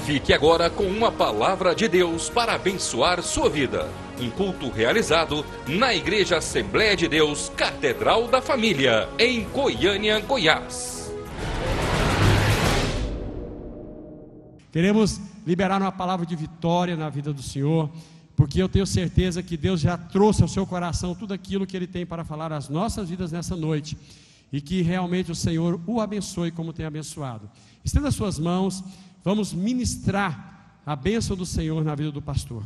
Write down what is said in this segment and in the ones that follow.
Fique agora com uma palavra de Deus para abençoar sua vida. Um culto realizado na Igreja Assembleia de Deus, Catedral da Família, em Goiânia, Goiás. Queremos liberar uma palavra de vitória na vida do Senhor, porque eu tenho certeza que Deus já trouxe ao seu coração tudo aquilo que Ele tem para falar às nossas vidas nessa noite, e que realmente o Senhor o abençoe como tem abençoado. Estenda as suas mãos, vamos ministrar a bênção do Senhor na vida do pastor.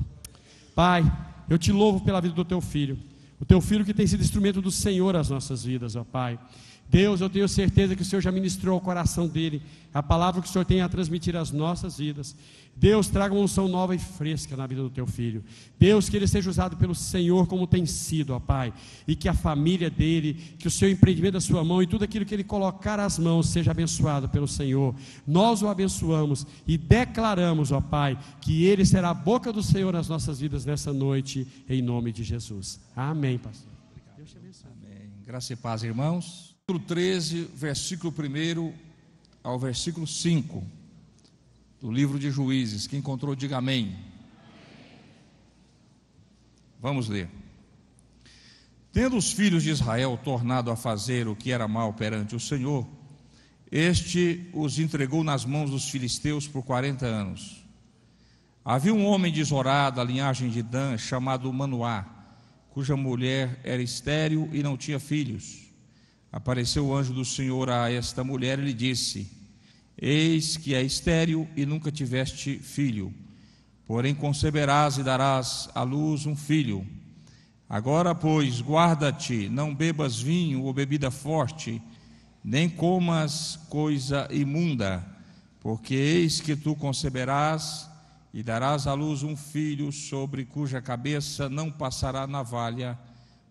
Pai, eu te louvo pela vida do teu filho, o teu filho que tem sido instrumento do Senhor às nossas vidas, ó Pai. Deus, eu tenho certeza que o Senhor já ministrou ao coração dele a palavra que o Senhor tem a transmitir às nossas vidas. Deus, traga uma unção nova e fresca na vida do teu filho. Deus, que ele seja usado pelo Senhor como tem sido, ó Pai, e que a família dele, que o seu empreendimento da sua mão e tudo aquilo que ele colocar às mãos seja abençoado pelo Senhor. Nós o abençoamos e declaramos, ó Pai, que ele será a boca do Senhor nas nossas vidas nessa noite, em nome de Jesus. Amém, pastor. Deus te abençoe. Amém. Graça e paz, irmãos. Capítulo 13, versículo 1 ao versículo 5 do livro de Juízes. Quem encontrou, diga amém. Vamos ler. Tendo os filhos de Israel tornado a fazer o que era mal perante o Senhor, este os entregou nas mãos dos filisteus por 40 anos. Havia um homem de Zorá, da linhagem de Dan, chamado Manoá, cuja mulher era estéril e não tinha filhos. Apareceu o anjo do Senhor a esta mulher e lhe disse: eis que é estéril e nunca tiveste filho, porém conceberás e darás à luz um filho. Agora, pois, guarda-te, não bebas vinho ou bebida forte, nem comas coisa imunda, porque eis que tu conceberás e darás à luz um filho, sobre cuja cabeça não passará navalha,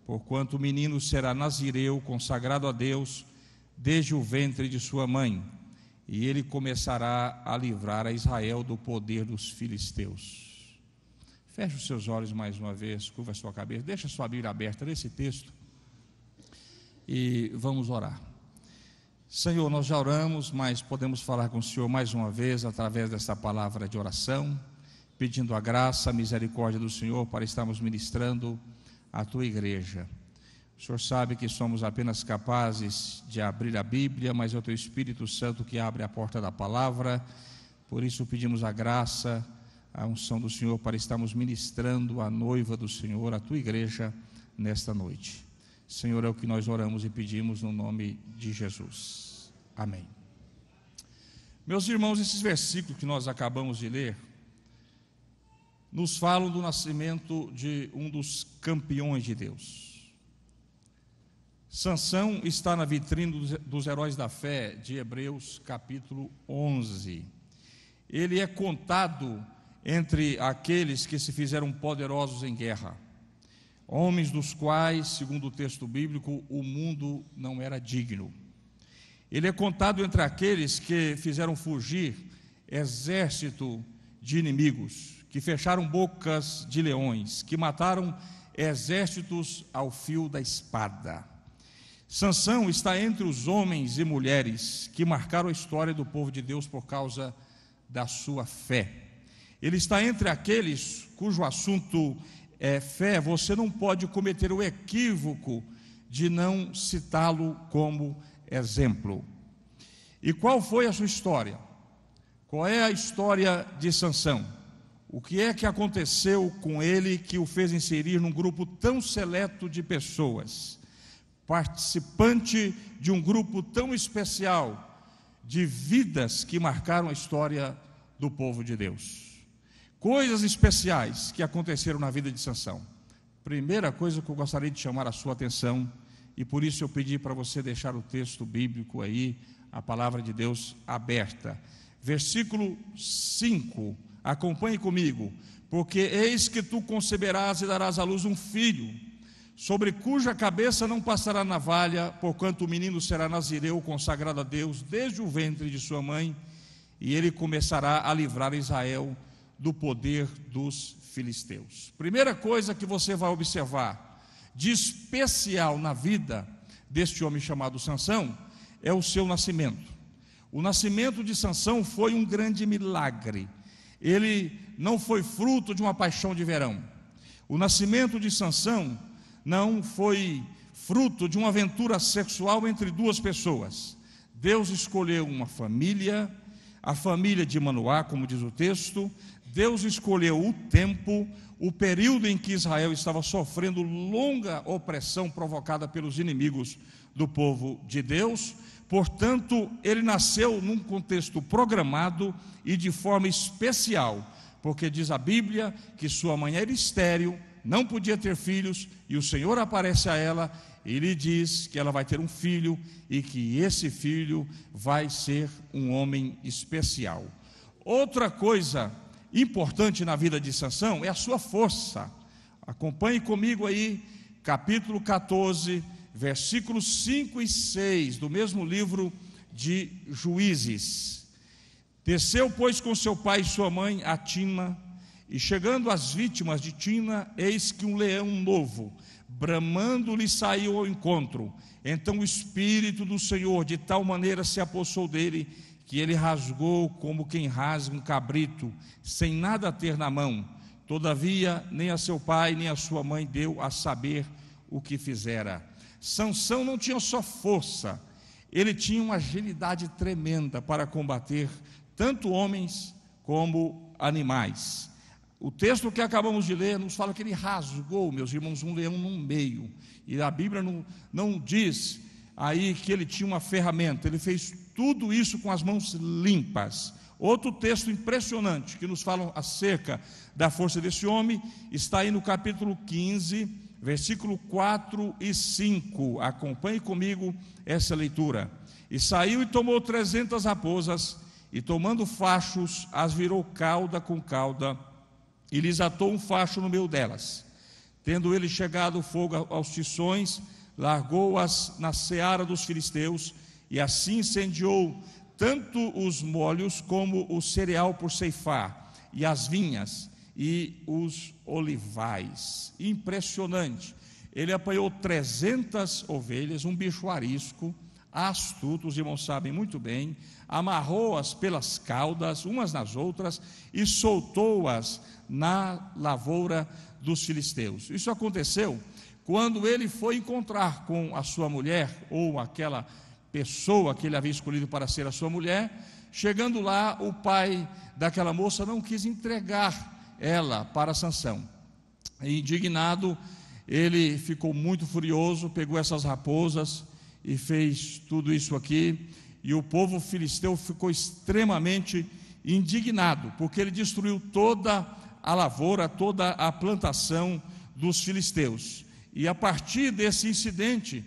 porquanto o menino será nazireu, consagrado a Deus, desde o ventre de sua mãe, e ele começará a livrar a Israel do poder dos filisteus. Feche os seus olhos mais uma vez, curva a sua cabeça, deixa a sua Bíblia aberta nesse texto, e vamos orar. Senhor, nós já oramos, mas podemos falar com o Senhor mais uma vez, através desta palavra de oração, pedindo a graça, a misericórdia do Senhor, para estarmos ministrando a tua igreja. O Senhor sabe que somos apenas capazes de abrir a Bíblia, mas é o teu Espírito Santo que abre a porta da palavra. Por isso pedimos a graça, a unção do Senhor, para estarmos ministrando a noiva do Senhor, a tua igreja, nesta noite. Senhor, é o que nós oramos e pedimos no nome de Jesus. Amém. Meus irmãos, esses versículos que nós acabamos de ler nos falam do nascimento de um dos campeões de Deus. Sansão está na vitrine dos heróis da fé de Hebreus capítulo 11. Ele é contado entre aqueles que se fizeram poderosos em guerra, homens dos quais, segundo o texto bíblico, o mundo não era digno. Ele é contado entre aqueles que fizeram fugir exército de inimigos, que fecharam bocas de leões, que mataram exércitos ao fio da espada. Sansão está entre os homens e mulheres que marcaram a história do povo de Deus por causa da sua fé. Ele está entre aqueles cujo assunto é fé. Você não pode cometer o equívoco de não citá-lo como exemplo. E qual foi a sua história? Qual é a história de Sansão? O que é que aconteceu com ele que o fez inserir num grupo tão seleto de pessoas, participante de um grupo tão especial de vidas que marcaram a história do povo de Deus? Coisas especiais que aconteceram na vida de Sansão. Primeira coisa que eu gostaria de chamar a sua atenção, e por isso eu pedi para você deixar o texto bíblico aí, a palavra de Deus aberta. Versículo 5, acompanhe comigo. Porque eis que tu conceberás e darás à luz um filho, sobre cuja cabeça não passará navalha, porquanto o menino será nazireu, consagrado a Deus, desde o ventre de sua mãe, e ele começará a livrar Israel do poder dos filisteus. Primeira coisa que você vai observar de especial na vida deste homem chamado Sansão é o seu nascimento. O nascimento de Sansão foi um grande milagre. Ele não foi fruto de uma paixão de verão. O nascimento de Sansão não foi fruto de uma aventura sexual entre duas pessoas. Deus escolheu uma família, a família de Manoá, como diz o texto. Deus escolheu o tempo, o período em que Israel estava sofrendo longa opressão provocada pelos inimigos do povo de Deus. Portanto, ele nasceu num contexto programado e de forma especial, porque diz a Bíblia que sua mãe era estéril, não podia ter filhos, e o Senhor aparece a ela e lhe diz que ela vai ter um filho e que esse filho vai ser um homem especial. Outra coisa importante na vida de Sansão é a sua força. Acompanhe comigo aí, capítulo 14, versículos 5 e 6, do mesmo livro de Juízes. Desceu, pois, com seu pai e sua mãe a Timna, e chegando às vítimas de Timna, eis que um leão novo, bramando, lhe saiu ao encontro. Então o Espírito do Senhor de tal maneira se apossou dele, que ele rasgou como quem rasga um cabrito, sem nada ter na mão. Todavia, nem a seu pai, nem a sua mãe deu a saber o que fizera. Sansão não tinha só força, ele tinha uma agilidade tremenda para combater tanto homens como animais. O texto que acabamos de ler nos fala que ele rasgou, meus irmãos, um leão no meio. E a Bíblia não diz aí que ele tinha uma ferramenta, ele fez tudo isso com as mãos limpas. Outro texto impressionante que nos fala acerca da força desse homem está aí no capítulo 15, versículo 4 e 5. Acompanhe comigo essa leitura. E saiu e tomou 300 raposas, e tomando fachos, as virou cauda com cauda, e lhes atou um facho no meio delas. Tendo ele chegado o fogo aos tições, largou-as na seara dos filisteus, e assim incendiou tanto os molhos como o cereal por ceifar, e as vinhas e os olivais. Impressionante. Ele apanhou 300 ovelhas, um bicho arisco, astuto, os irmãos sabem muito bem, amarrou-as pelas caudas, umas nas outras, e soltou-as na lavoura dos filisteus. Isso aconteceu quando ele foi encontrar com a sua mulher, ou aquela pessoa que ele havia escolhido para ser a sua mulher. Chegando lá, o pai daquela moça não quis entregar ela para Sansão. E, indignado, ele ficou muito furioso, pegou essas raposas e fez tudo isso aqui, e o povo filisteu ficou extremamente indignado, porque ele destruiu toda a lavoura, toda a plantação dos filisteus. E a partir desse incidente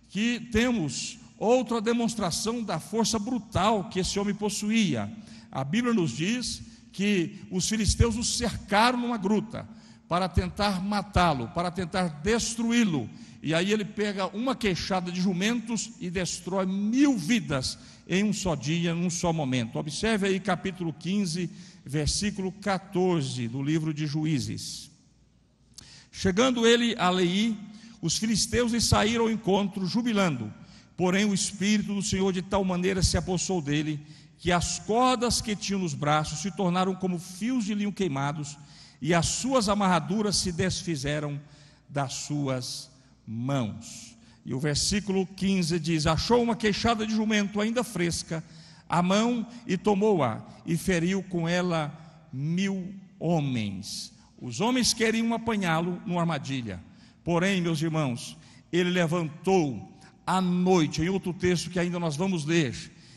que temos outra demonstração da força brutal que esse homem possuía. A Bíblia nos diz que os filisteus o cercaram numa gruta para tentar matá-lo, para tentar destruí-lo. E aí ele pega uma queixada de jumentos e destrói 1000 vidas em um só dia, num só momento. Observe aí capítulo 15, versículo 14 do livro de Juízes. Chegando ele a Leí, os filisteus lhe saíram ao encontro, jubilando. Porém o Espírito do Senhor de tal maneira se apossou dele, que as cordas que tinha nos braços se tornaram como fios de linho queimados, e as suas amarraduras se desfizeram das suas mãos. E o versículo 15 diz: achou uma queixada de jumento ainda fresca à mão, e tomou-a, e feriu com ela 1000 homens. Os homens queriam apanhá-lo numa armadilha. Porém, meus irmãos, ele levantou à noite, em outro texto que ainda nós vamos ler,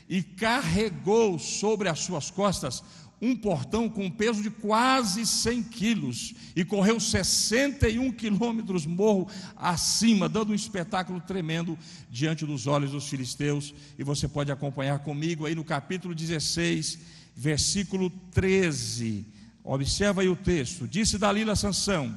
e carregou sobre as suas costas um portão com peso de quase 100 quilos, e correu 61 quilômetros morro acima, dando um espetáculo tremendo diante dos olhos dos filisteus. E você pode acompanhar comigo aí no capítulo 16, versículo 13. Observa aí o texto. Disse Dalila a Sansão: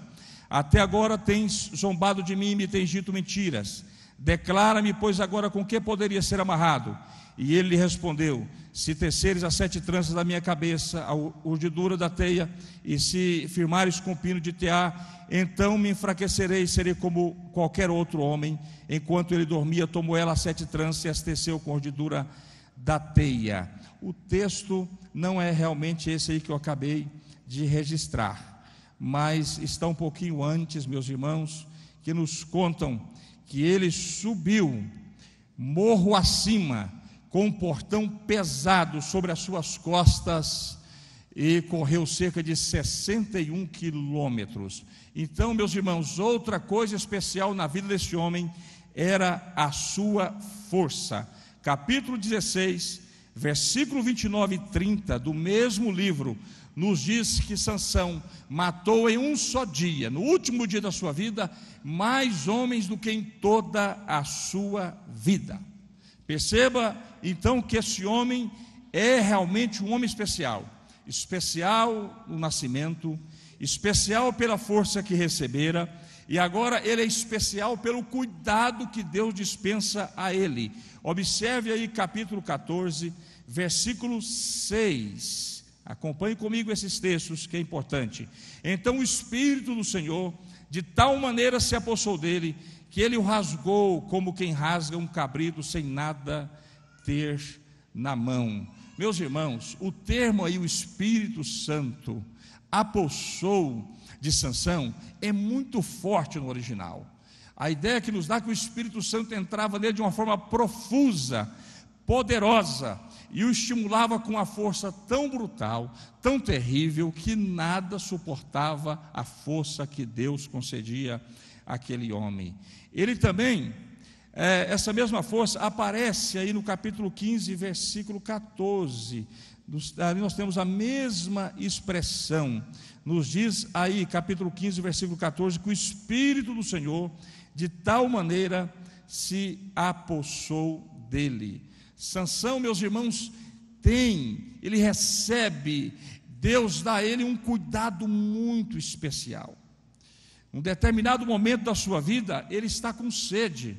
até agora tens zombado de mim e me tens dito mentiras. Declara-me, pois, agora com que poderia ser amarrado? E ele lhe respondeu: se teceres as 7 tranças da minha cabeça, a urdidura da teia, e se firmares com o pino de tear, então me enfraquecerei e serei como qualquer outro homem. Enquanto ele dormia, tomou ela as 7 tranças e as teceu com a urdidura da teia. O texto não é realmente esse aí que eu acabei de registrar, mas está um pouquinho antes, meus irmãos, que nos contam que ele subiu morro acima, com um portão pesado sobre as suas costas, e correu cerca de 61 quilômetros. Então, meus irmãos, outra coisa especial na vida desse homem era a sua força. Capítulo 16, versículo 29 e 30 do mesmo livro, nos diz que Sansão matou em um só dia, no último dia da sua vida, mais homens do que em toda a sua vida. Perceba então que esse homem é realmente um homem especial, especial no nascimento, especial pela força que recebera, e agora ele é especial pelo cuidado que Deus dispensa a ele. Observe aí capítulo 14, versículo 6. Acompanhe comigo esses textos, que é importante. Então o Espírito do Senhor de tal maneira se apossou dele, que ele o rasgou como quem rasga um cabrito sem nada ter na mão. Meus irmãos, o termo aí, o Espírito Santo apossou de Sansão, é muito forte no original. A ideia que nos dá que o Espírito Santo entrava nele de uma forma profusa, poderosa, e o estimulava com uma força tão brutal, tão terrível, que nada suportava a força que Deus concedia àquele homem. Ele também, essa mesma força aparece aí no capítulo 15, versículo 14, ali nós temos a mesma expressão. Nos diz aí, capítulo 15, versículo 14, que o Espírito do Senhor de tal maneira se apossou dele. Sansão, meus irmãos, ele recebe, Deus dá a ele um cuidado muito especial. Num determinado momento da sua vida, ele está com sede,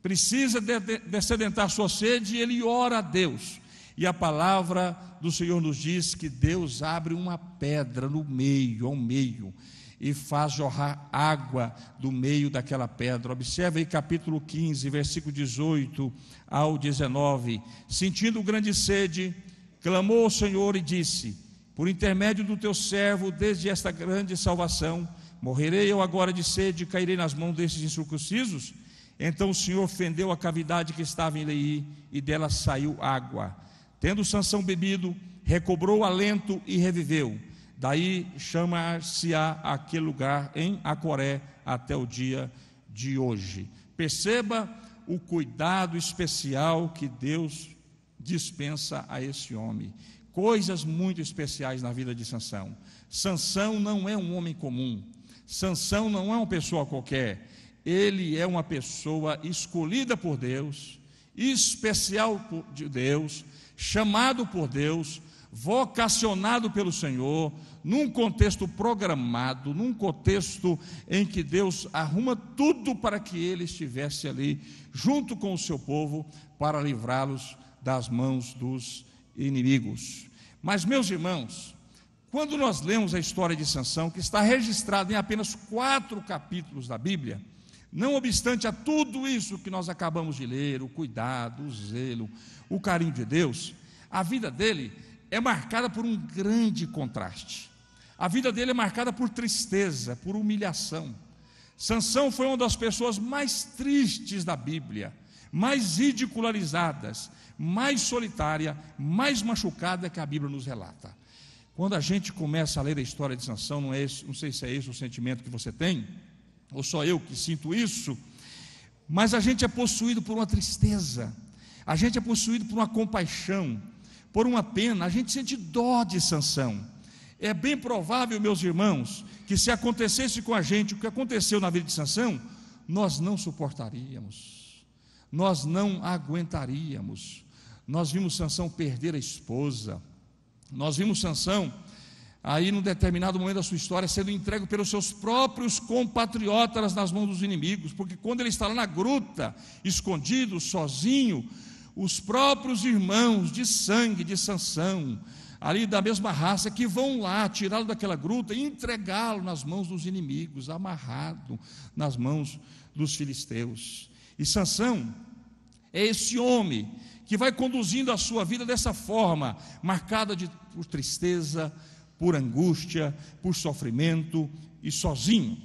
precisa descedentar sua sede, e ele ora a Deus. E a palavra do Senhor nos diz que Deus abre uma pedra no meio, ao meio, e faz jorrar água do meio daquela pedra. Observe aí capítulo 15, versículo 18 ao 19. Sentindo grande sede, clamou ao Senhor e disse: por intermédio do teu servo, desde esta grande salvação, morrerei eu agora de sede e cairei nas mãos desses incircuncisos? Então o Senhor fendeu a cavidade que estava em Leí, e dela saiu água. Tendo Sansão bebido, recobrou o alento e reviveu. Daí chama-se-á aquele lugar em Acoré até o dia de hoje. Perceba o cuidado especial que Deus dispensa a esse homem. Coisas muito especiais na vida de Sansão. Sansão não é um homem comum. Sansão não é uma pessoa qualquer. Ele é uma pessoa escolhida por Deus, especial de Deus, chamado por Deus, vocacionado pelo Senhor, num contexto programado, num contexto em que Deus arruma tudo para que ele estivesse ali, junto com o seu povo, para livrá-los das mãos dos inimigos. Mas, meus irmãos, quando nós lemos a história de Sansão, que está registrada em apenas 4 capítulos da Bíblia, não obstante a tudo isso que nós acabamos de ler, o cuidado, o zelo, o carinho de Deus, a vida dele é marcada por um grande contraste. A vida dele é marcada por tristeza, por humilhação. Sansão foi uma das pessoas mais tristes da Bíblia, mais ridicularizadas, mais solitária, mais machucada que a Bíblia nos relata. Quando a gente começa a ler a história de Sansão, não sei se é esse o sentimento que você tem, ou só eu que sinto isso, mas a gente é possuído por uma tristeza, a gente é possuído por uma compaixão, por uma pena, a gente sente dó de Sansão. É bem provável, meus irmãos, que se acontecesse com a gente o que aconteceu na vida de Sansão, nós não suportaríamos, nós não aguentaríamos. Nós vimos Sansão perder a esposa, nós vimos Sansão aí num determinado momento da sua história, sendo entregue pelos seus próprios compatriotas nas mãos dos inimigos, porque quando ele está lá na gruta, escondido, sozinho, os próprios irmãos de sangue de Sansão, ali da mesma raça, que vão lá tirá-lo daquela gruta e entregá-lo nas mãos dos inimigos, amarrado nas mãos dos filisteus. E Sansão é esse homem que vai conduzindo a sua vida dessa forma, marcada por tristeza, por angústia, por sofrimento e sozinho.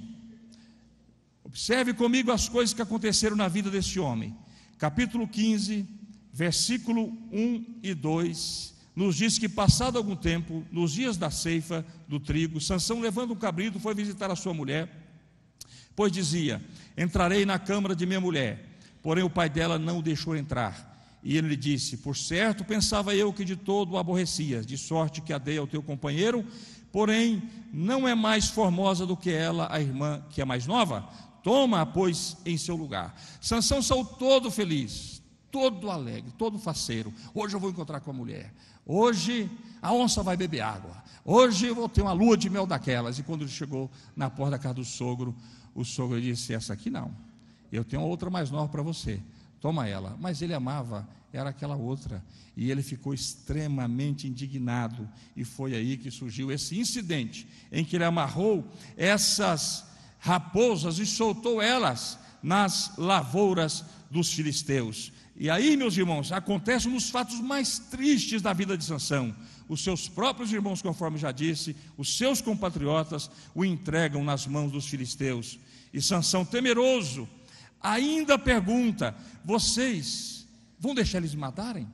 Observe comigo as coisas que aconteceram na vida desse homem. Capítulo 15, versículo 1 e 2, nos diz que passado algum tempo, nos dias da ceifa do trigo, Sansão, levando um cabrito, foi visitar a sua mulher, pois dizia: entrarei na câmara de minha mulher. Porém o pai dela não o deixou entrar. E ele lhe disse: por certo, pensava eu que de todo o aborrecias, de sorte que a dei ao teu companheiro, porém não é mais formosa do que ela, a irmã que é mais nova. Toma-a, pois, em seu lugar. Sansão saiu todo feliz, todo alegre, todo faceiro. Hoje eu vou encontrar com a mulher. Hoje a onça vai beber água. Hoje eu vou ter uma lua de mel daquelas. E quando ele chegou na porta da casa do sogro, o sogro disse: essa aqui não, eu tenho outra mais nova para você, toma ela. Mas ele amava, era aquela outra, e ele ficou extremamente indignado, e foi aí que surgiu esse incidente, em que ele amarrou essas raposas e soltou elas nas lavouras dos filisteus. E aí, meus irmãos, acontecem um dos fatos mais tristes da vida de Sansão. Os seus próprios irmãos, conforme já disse, os seus compatriotas o entregam nas mãos dos filisteus. E Sansão, temeroso, ainda pergunta: vocês vão deixar eles me matarem?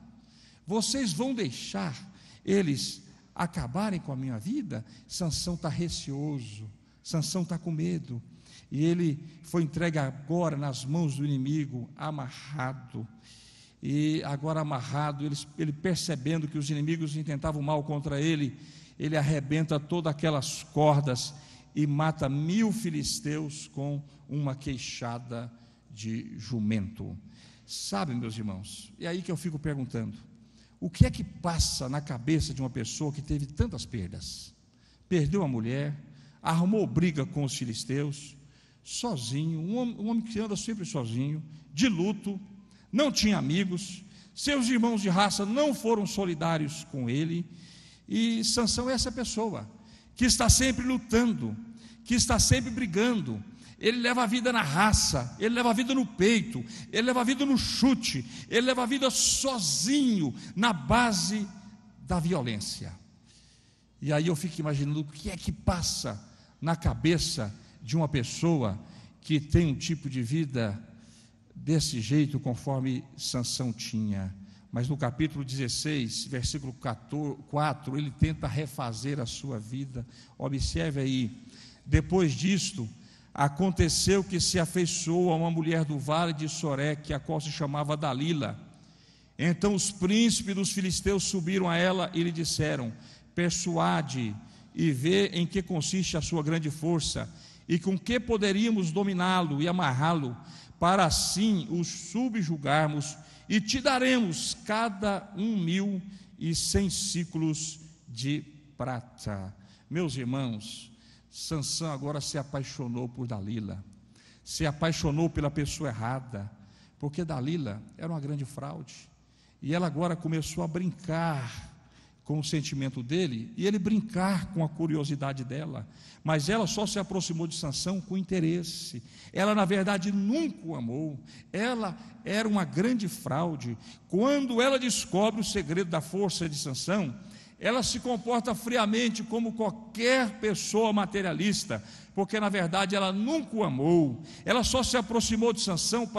Vocês vão deixar eles acabarem com a minha vida? Sansão está receoso, Sansão está com medo, e ele foi entregue agora nas mãos do inimigo, amarrado. E agora amarrado, ele percebendo que os inimigos intentavam mal contra ele, ele arrebenta todas aquelas cordas e mata 1000 filisteus com uma queixada de jumento. Sabe, meus irmãos, é aí que eu fico perguntando: o que é que passa na cabeça de uma pessoa que teve tantas perdas? Perdeu a mulher, arrumou briga com os filisteus, sozinho, um homem que anda sempre sozinho, de luto, não tinha amigos, seus irmãos de raça não foram solidários com ele. E Sansão é essa pessoa que está sempre lutando, que está sempre brigando. Ele leva a vida na raça, ele leva a vida no peito, ele leva a vida no chute, ele leva a vida sozinho, na base da violência. E aí eu fico imaginando o que é que passa na cabeça de uma pessoa que tem um tipo de vida desse jeito, conforme Sansão tinha. Mas no capítulo 16, versículo 4, ele tenta refazer a sua vida. Observe aí: depois disto, aconteceu que se afeiçoou a uma mulher do vale de Soreque, a qual se chamava Dalila. Então os príncipes dos filisteus subiram a ela e lhe disseram: persuade e vê em que consiste a sua grande força, e com que poderíamos dominá-lo e amarrá-lo, para assim os subjugarmos, e te daremos cada 1.100 ciclos de prata. Meus irmãos, Sansão agora se apaixonou por Dalila, se apaixonou pela pessoa errada, porque Dalila era uma grande fraude, e ela agora começou a brincar com o sentimento dele, e ele brincar com a curiosidade dela. Mas ela só se aproximou de Sansão com interesse. Ela na verdade nunca o amou, ela era uma grande fraude. Quando ela descobre o segredo da força de Sansão, ela se comporta friamente como qualquer pessoa materialista, porque na verdade ela nunca o amou. Ela só se aproximou de Sansão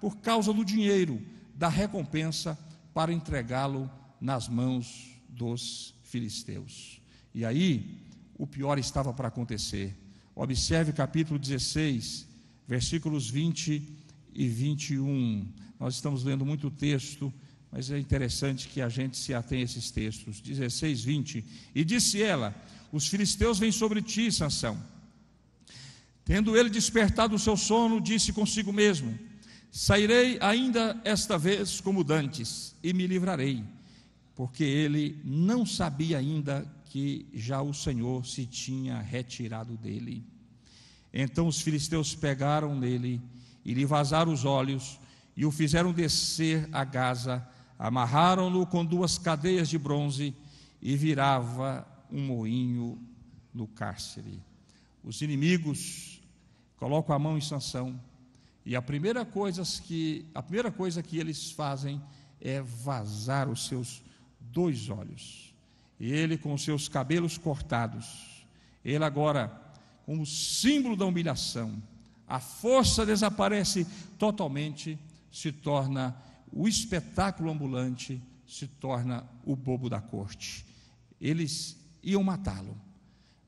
por causa do dinheiro, da recompensa, para entregá-lo nas mãos dos filisteus. E aí o pior estava para acontecer. Observe capítulo 16, versículos 20 e 21. Nós estamos lendo muito texto, mas é interessante que a gente se atenha a esses textos. 16, 20. E disse ela: os filisteus vêm sobre ti, Sansão. Tendo ele despertado o seu sono, disse consigo mesmo: sairei ainda esta vez como dantes, e me livrarei. Porque ele não sabia ainda que já o Senhor se tinha retirado dele. Então os filisteus pegaram nele e lhe vazaram os olhos e o fizeram descer a Gaza, amarraram-no com 2 cadeias de bronze e virava um moinho no cárcere. Os inimigos colocam a mão em Sansão e a primeira coisa que eles fazem é vazar os seus 2 olhos. E ele, com os seus cabelos cortados, ele agora, como símbolo da humilhação, a força desaparece totalmente, se torna o espetáculo ambulante, se torna o bobo da corte. Eles iam matá-lo,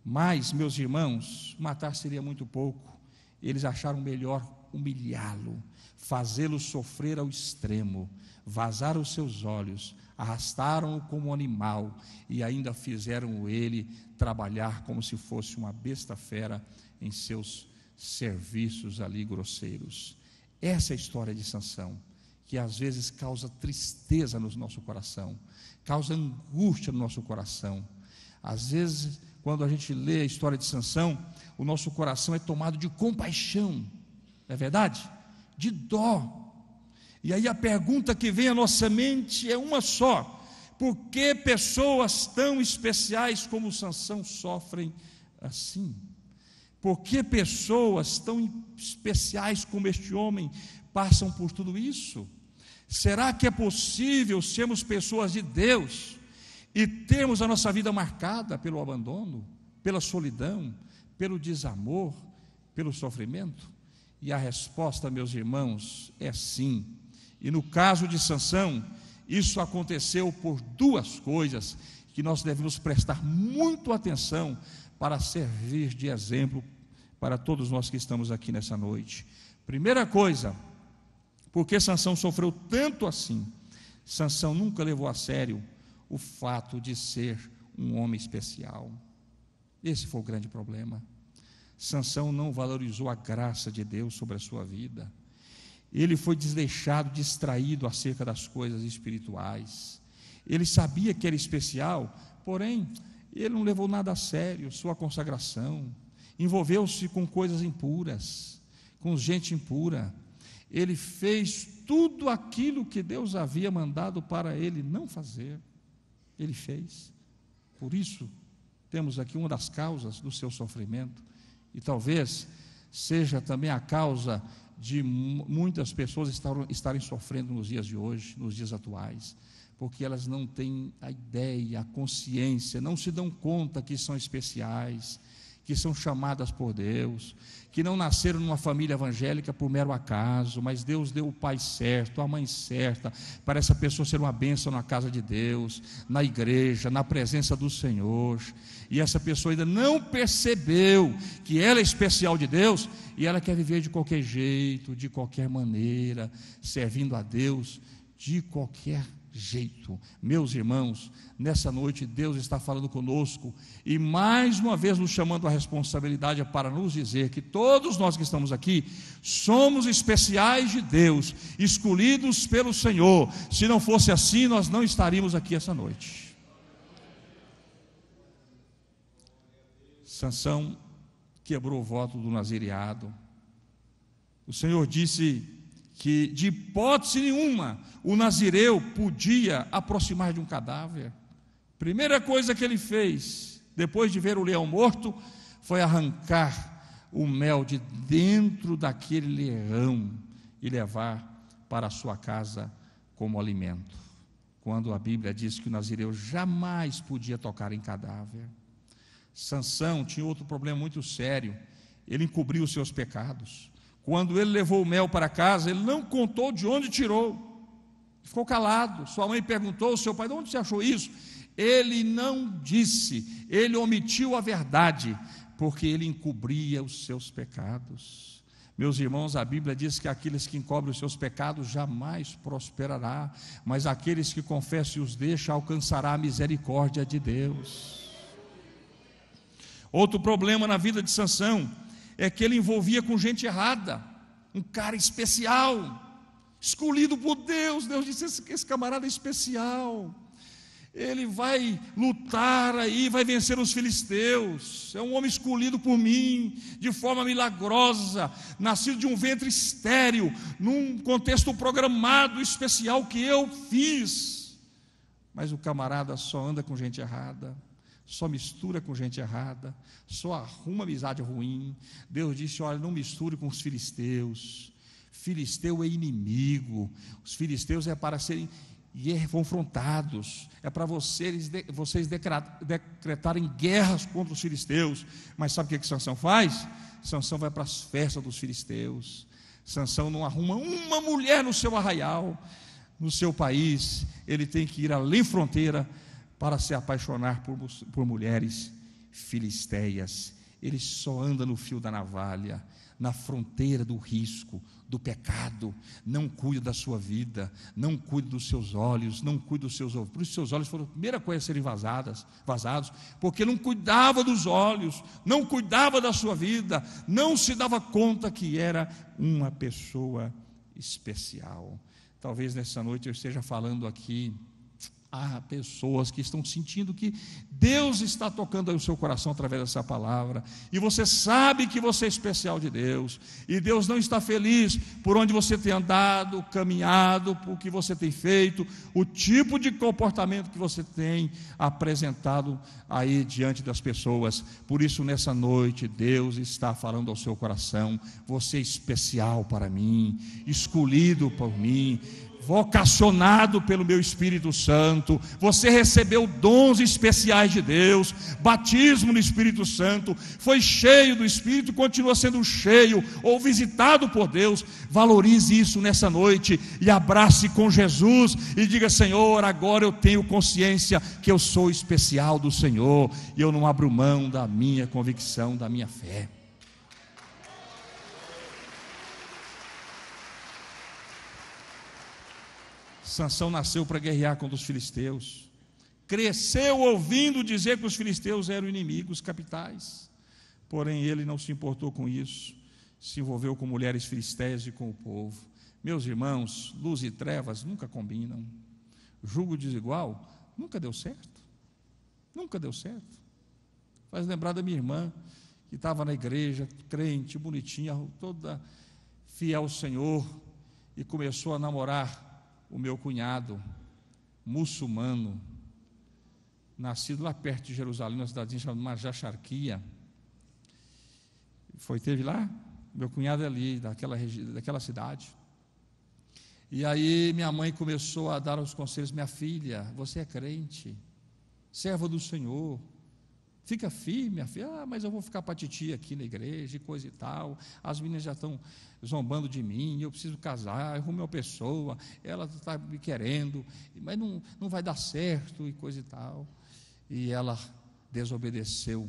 mas, meus irmãos, matar seria muito pouco. Eles acharam melhor humilhá-lo, fazê-lo sofrer ao extremo, vazar os seus olhos, arrastaram-o como um animal e ainda fizeram ele trabalhar como se fosse uma besta fera em seus serviços ali grosseiros. Essa é a história de Sansão, que às vezes causa tristeza no nosso coração, causa angústia no nosso coração. Às vezes, quando a gente lê a história de Sansão, o nosso coração é tomado de compaixão, não é verdade? De dó. E aí a pergunta que vem à nossa mente é uma só: por que pessoas tão especiais como Sansão sofrem assim? Por que pessoas tão especiais como este homem passam por tudo isso? Será que é possível sermos pessoas de Deus e termos a nossa vida marcada pelo abandono, pela solidão, pelo desamor, pelo sofrimento? E a resposta, meus irmãos, é sim. E no caso de Sansão, isso aconteceu por 2 coisas que nós devemos prestar muito atenção para servir de exemplo para todos nós que estamos aqui nessa noite. Primeira coisa, por que Sansão sofreu tanto assim? Sansão nunca levou a sério o fato de ser um homem especial. Esse foi o grande problema. Sansão não valorizou a graça de Deus sobre a sua vida. Ele foi desleixado, distraído acerca das coisas espirituais. Ele sabia que era especial, porém, ele não levou nada a sério, sua consagração. Envolveu-se com coisas impuras, com gente impura. Ele fez tudo aquilo que Deus havia mandado para ele não fazer. Ele fez. Por isso, temos aqui uma das causas do seu sofrimento. E talvez seja também a causa de muitas pessoas estarem sofrendo nos dias de hoje, nos dias atuais, porque elas não têm a ideia, a consciência, não se dão conta que são especiais, que são chamadas por Deus, que não nasceram numa família evangélica por mero acaso, mas Deus deu o pai certo, a mãe certa, para essa pessoa ser uma bênção na casa de Deus, na igreja, na presença do Senhor, e essa pessoa ainda não percebeu que ela é especial de Deus, e ela quer viver de qualquer jeito, de qualquer maneira, servindo a Deus de qualquer jeito. Meus irmãos, nessa noite Deus está falando conosco e mais uma vez nos chamando à responsabilidade para nos dizer que todos nós que estamos aqui somos especiais de Deus, escolhidos pelo Senhor. Se não fosse assim, nós não estaríamos aqui essa noite. Sansão quebrou o voto do nazireado. O Senhor disse que de hipótese nenhuma o nazireu podia aproximar de um cadáver. Primeira coisa que ele fez, depois de ver o leão morto, foi arrancar o mel de dentro daquele leão e levar para a sua casa como alimento. Quando a Bíblia diz que o nazireu jamais podia tocar em cadáver. Sansão tinha outro problema muito sério, ele encobriu os seus pecados. Quando ele levou o mel para casa, ele não contou de onde tirou, ficou calado. Sua mãe perguntou, seu pai, de onde você achou isso? Ele não disse, ele omitiu a verdade, porque ele encobria os seus pecados. Meus irmãos, a Bíblia diz que aqueles que encobrem os seus pecados jamais prosperará, mas aqueles que confessam e os deixam alcançará a misericórdia de Deus. Outro problema na vida de Sansão é que ele envolvia com gente errada, um cara especial, escolhido por Deus. Deus disse, esse camarada é especial. ele vai lutar aí, vai vencer os filisteus. É um homem escolhido por mim, de forma milagrosa, nascido de um ventre estéril, num contexto programado, especial que eu fiz. Mas o camarada só anda com gente errada, só mistura com gente errada, só arruma amizade ruim. Deus disse: olha, não misture com os filisteus. Filisteu é inimigo, os filisteus é para serem confrontados, é para vocês decretarem guerras contra os filisteus. Mas sabe o que Sansão faz? Sansão vai para as festas dos filisteus. Sansão não arruma uma mulher no seu arraial, no seu país. Ele tem que ir além fronteira para se apaixonar por mulheres filisteias. Ele só anda no fio da navalha, na fronteira do risco, do pecado. Não cuida da sua vida, não cuida dos seus olhos, não cuida dos seus ouvidos. Por isso seus olhos foram a primeira coisa a serem vazados, porque não cuidava dos olhos, não cuidava da sua vida, não se dava conta que era uma pessoa especial. Talvez nessa noite eu esteja falando aqui a pessoas que estão sentindo que Deus está tocando aí o seu coração através dessa palavra, e você sabe que você é especial de Deus, e Deus não está feliz por onde você tem andado, caminhado, por que você tem feito, o tipo de comportamento que você tem apresentado aí diante das pessoas. Por isso nessa noite Deus está falando ao seu coração: você é especial para mim, escolhido por mim, vocacionado pelo meu Espírito Santo. Você recebeu dons especiais de Deus, batismo no Espírito Santo, foi cheio do Espírito, continua sendo cheio ou visitado por Deus. Valorize isso nessa noite e abrace com Jesus e diga: Senhor, agora eu tenho consciência que eu sou especial do Senhor, e eu não abro mão da minha convicção, da minha fé. Sansão nasceu para guerrear contra os filisteus, cresceu ouvindo dizer que os filisteus eram inimigos capitais, porém ele não se importou com isso, se envolveu com mulheres filisteias e com o povo. Meus irmãos, luz e trevas nunca combinam, jugo desigual nunca deu certo, nunca deu certo. Faz lembrar da minha irmã, que estava na igreja, crente, bonitinha, toda fiel ao Senhor, e começou a namorar o meu cunhado, muçulmano, nascido lá perto de Jerusalém, numa cidadezinha chamada Majacharquia. Teve lá, meu cunhado é ali, daquela cidade. E aí minha mãe começou a dar os conselhos: minha filha, você é crente, serva do Senhor, fica firme, minha filha. Mas eu vou ficar para titia aqui na igreja e coisa e tal, as meninas já estão zombando de mim, eu preciso casar, eu arrumei uma pessoa, ela está me querendo, mas não vai dar certo e coisa e tal. E ela desobedeceu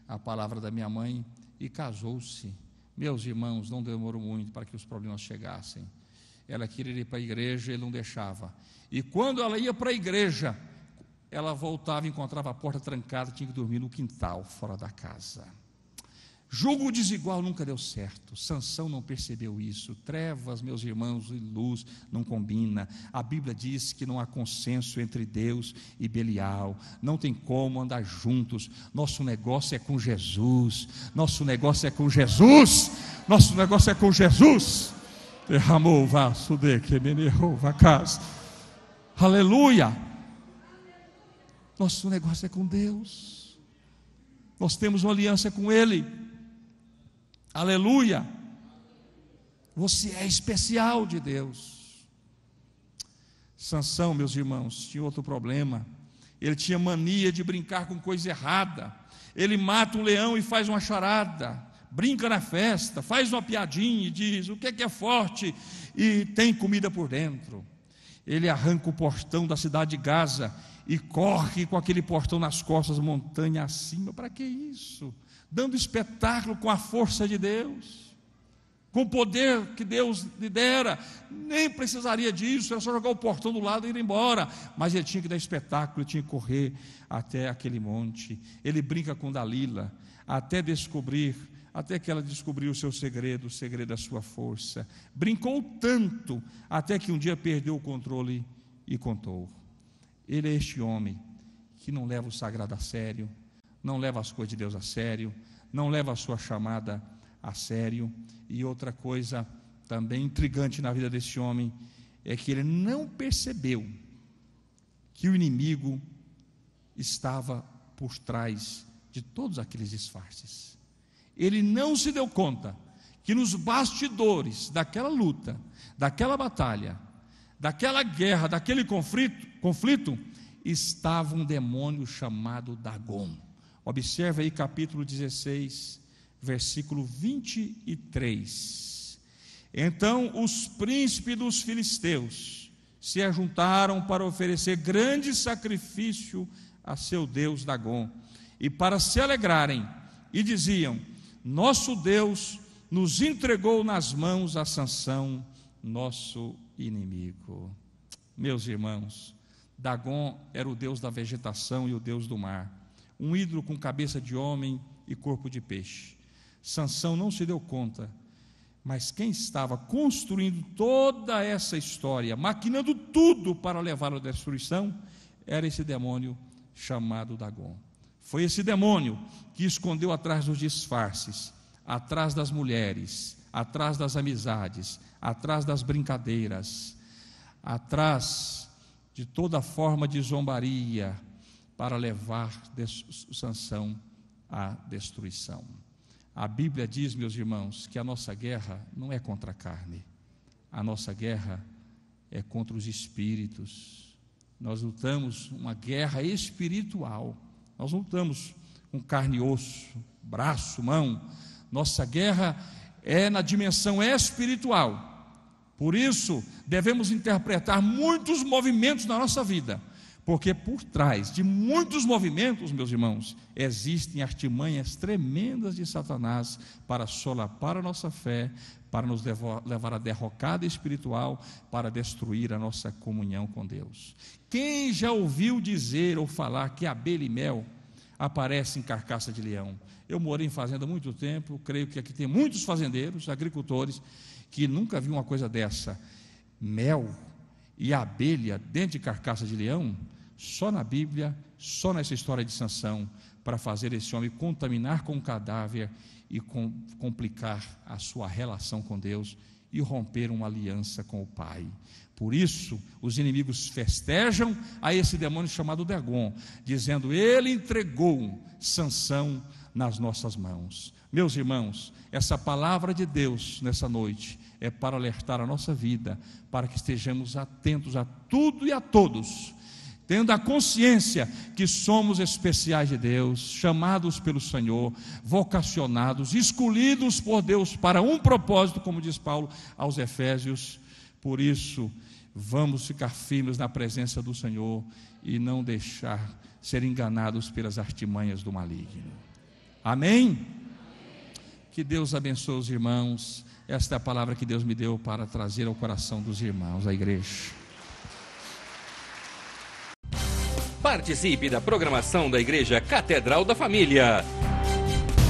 a palavra da minha mãe e casou-se. Meus irmãos, não demorou muito para que os problemas chegassem. Ela queria ir para a igreja, ele não deixava, e quando ela ia para a igreja, ela voltava e encontrava a porta trancada, tinha que dormir no quintal, fora da casa. Jugo desigual nunca deu certo. Sansão não percebeu isso. Trevas, meus irmãos, e luz não combina. A Bíblia diz que não há consenso entre Deus e Belial, não tem como andar juntos. Nosso negócio é com Jesus, nosso negócio é com Jesus, nosso negócio é com Jesus. Derramou o vaso de que me derrou a casa. Aleluia. Nosso negócio é com Deus, nós temos uma aliança com Ele. Aleluia. Você é especial de Deus. Sansão, meus irmãos, tinha outro problema. Ele tinha mania de brincar com coisa errada. Ele mata um leão e faz uma charada, brinca na festa, faz uma piadinha e diz: o que é forte e tem comida por dentro. Ele arranca o portão da cidade de Gaza e corre com aquele portão nas costas, montanha acima. Para que isso? Dando espetáculo com a força de Deus, com o poder que Deus lhe dera. Nem precisaria disso, era só jogar o portão do lado e ir embora, mas ele tinha que dar espetáculo, ele tinha que correr até aquele monte. Ele brinca com Dalila, até que ela descobriu o seu segredo, o segredo da sua força. Brincou tanto, até que um dia perdeu o controle e contou. Ele é este homem que não leva o sagrado a sério, não leva as coisas de Deus a sério, não leva a sua chamada a sério. E outra coisa também intrigante na vida desse homem é que ele não percebeu que o inimigo estava por trás de todos aqueles disfarces. Ele não se deu conta que nos bastidores daquela luta, daquela batalha, daquela guerra, daquele conflito, estava um demônio chamado Dagon. Observe aí capítulo 16, versículo 23. Então os príncipes dos filisteus se ajuntaram para oferecer grande sacrifício a seu Deus Dagon, e para se alegrarem, e diziam: nosso Deus nos entregou nas mãos a Sansão, nosso inimigo. Meus irmãos, Dagon era o deus da vegetação e o deus do mar, um ídolo com cabeça de homem e corpo de peixe. Sansão não se deu conta, mas quem estava construindo toda essa história, maquinando tudo para levá-lo à destruição, era esse demônio chamado Dagon. Foi esse demônio que escondeu atrás dos disfarces, atrás das mulheres, atrás das amizades, atrás das brincadeiras, atrás de toda forma de zombaria, para levar Sansão à destruição. A Bíblia diz, meus irmãos, que a nossa guerra não é contra a carne, a nossa guerra é contra os espíritos. Nós lutamos uma guerra espiritual, nós não lutamos com carne e osso, braço, mão. Nossa guerra é na dimensão espiritual. Por isso, devemos interpretar muitos movimentos na nossa vida, porque por trás de muitos movimentos, meus irmãos, existem artimanhas tremendas de Satanás para solapar a nossa fé, para nos levar à derrocada espiritual, para destruir a nossa comunhão com Deus. Quem já ouviu dizer ou falar que abelha e mel aparecem em carcaça de leão? Eu morei em fazenda há muito tempo, creio que aqui tem muitos fazendeiros, agricultores, que nunca viram uma coisa dessa. Mel e abelha dentro de carcaça de leão, só na Bíblia, só nessa história de Sansão, para fazer esse homem contaminar com o cadáver e complicar a sua relação com Deus e romper uma aliança com o Pai. Por isso, os inimigos festejam a esse demônio chamado Dagon, dizendo: ele entregou Sansão nas nossas mãos. Meus irmãos, essa palavra de Deus nessa noite é para alertar a nossa vida, para que estejamos atentos a tudo e a todos, tendo a consciência que somos especiais de Deus, chamados pelo Senhor, vocacionados, escolhidos por Deus para um propósito, como diz Paulo aos Efésios. Por isso, vamos ficar firmes na presença do Senhor e não deixar ser enganados pelas artimanhas do maligno. Amém? Que Deus abençoe os irmãos. Esta é a palavra que Deus me deu para trazer ao coração dos irmãos, à igreja. Participe da programação da Igreja Catedral da Família.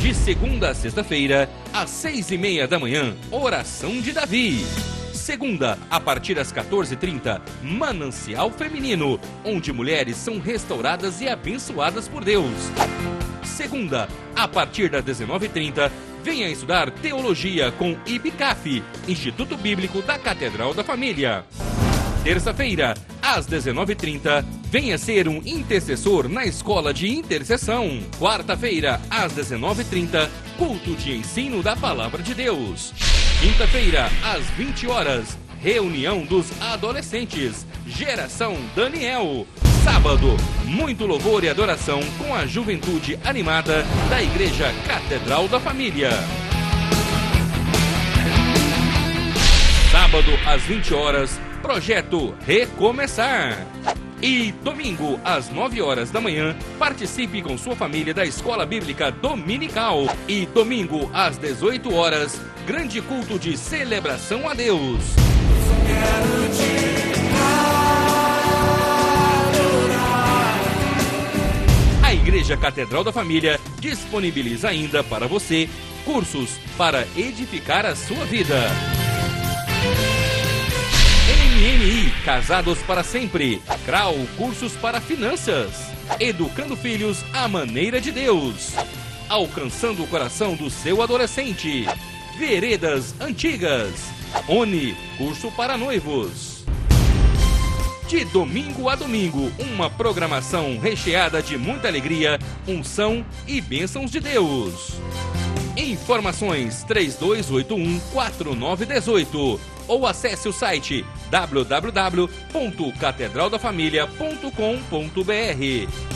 De segunda a sexta-feira, às 6:30 da manhã, oração de Davi. Segunda, a partir das 14h30, Manancial Feminino, onde mulheres são restauradas e abençoadas por Deus. Segunda, a partir das 19h30, venha estudar Teologia com IBCAF, Instituto Bíblico da Catedral da Família. Terça-feira, às 19h30, venha ser um intercessor na Escola de Intercessão. Quarta-feira, às 19h30, culto de ensino da Palavra de Deus. Quinta-feira, às 20h, reunião dos adolescentes, Geração Daniel. Sábado, muito louvor e adoração com a juventude animada da Igreja Catedral da Família. Sábado, às 20h, projeto Recomeçar. E domingo, às 9h da manhã, participe com sua família da Escola Bíblica Dominical. E domingo, às 18h, grande culto de celebração a Deus. A Igreja Catedral da Família disponibiliza ainda para você cursos para edificar a sua vida. MI, Casados para Sempre. CRAU, cursos para finanças. Educando filhos à maneira de Deus. Alcançando o coração do seu adolescente. Veredas Antigas. ONI, curso para noivos. De domingo a domingo, uma programação recheada de muita alegria, unção e bênçãos de Deus. Informações 3281-4918 ou acesse o site www.catedraldafamilia.com.br.